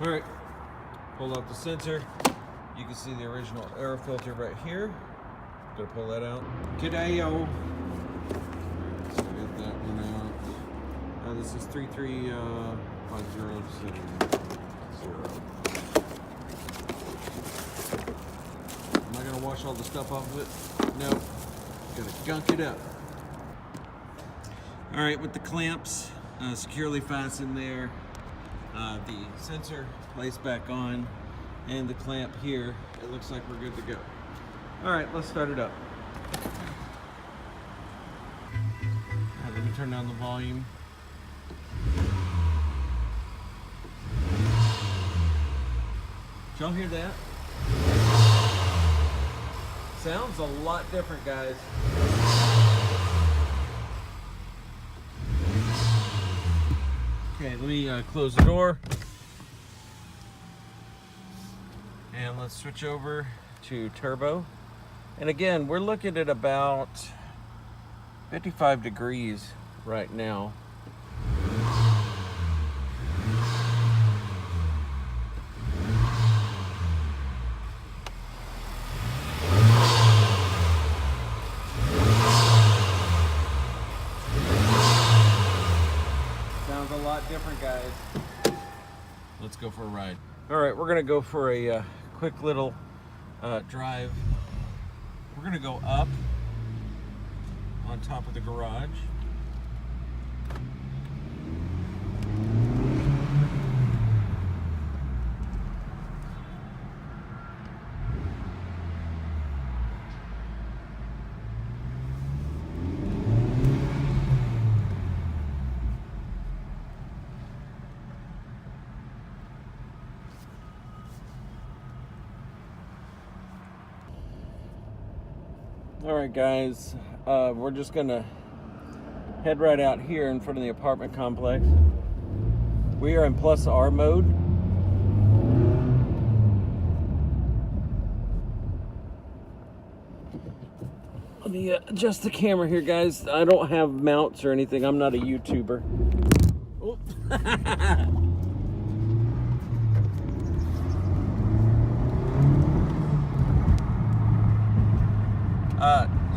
All right, pull out the sensor. You can see the original air filter right here. Gonna pull that out. G'day-o. So get that one out. This is 33507. Am I gonna wash all the stuff off of it? No. Gonna gunk it up. All right, with the clamps securely fastened there, the sensor placed back on, and the clamp here, it looks like we're good to go. All right, let's start it up. Let me turn down the volume. Did y'all hear that? Sounds a lot different, guys. Okay, let me close the door. And let's switch over to turbo. And again, we're looking at about 55 degrees right now. Sounds a lot different, guys. Let's go for a ride. All right, we're gonna go for a quick little drive. We're gonna go up on top of the garage. All right, guys, we're just gonna head right out here in front of the apartment complex. We are in plus R mode. Let me adjust the camera here, guys. I don't have mounts or anything. I'm not a YouTuber. Oh.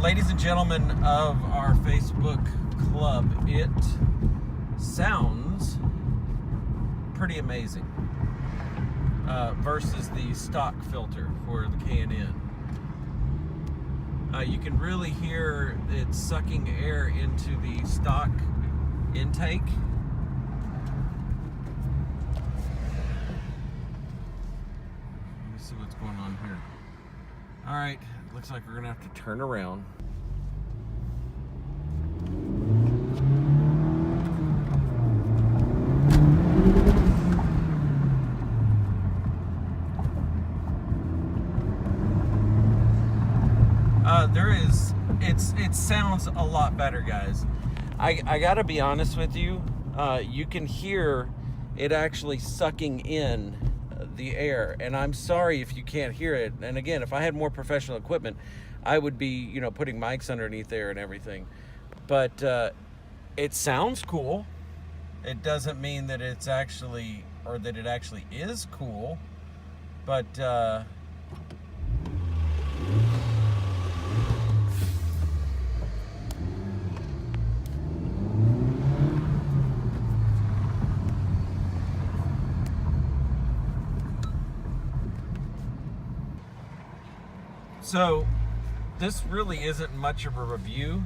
Ladies and gentlemen of our Facebook club, it sounds pretty amazing versus the stock filter for the K&N. You can really hear it sucking air into the stock intake. Let me see what's going on here. All right, looks like we're gonna have to turn around. It sounds a lot better, guys. I gotta be honest with you. You can hear it actually sucking in the air, and I'm sorry if you can't hear it. And again, if I had more professional equipment, I would be, you know, putting mics underneath there and everything. But it sounds cool. It doesn't mean that it's actually, or that it actually is cool, but so this really isn't much of a review,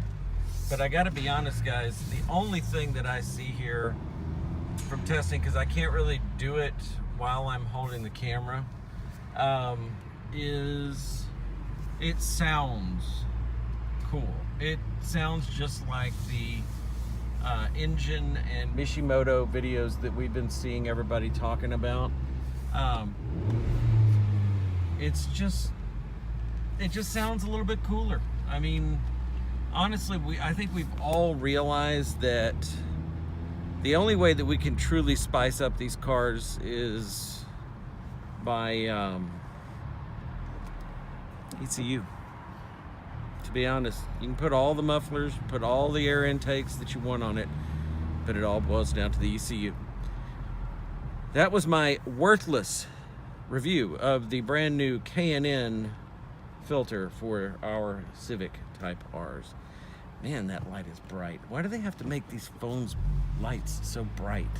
but I gotta be honest, guys, the only thing that I see here from testing, because I can't really do it while I'm holding the camera, is it sounds cool. It sounds just like the engine and Mishimoto videos that we've been seeing everybody talking about. It just sounds a little bit cooler. I mean, honestly, I think we've all realized that the only way that we can truly spice up these cars is by ECU. To be honest, you can put all the mufflers, put all the air intakes that you want on it, but it all boils down to the ECU. That was my worthless review of the brand new K&N filter for our Civic Type R's. Man, that light is bright. Why do they have to make these phones lights so bright?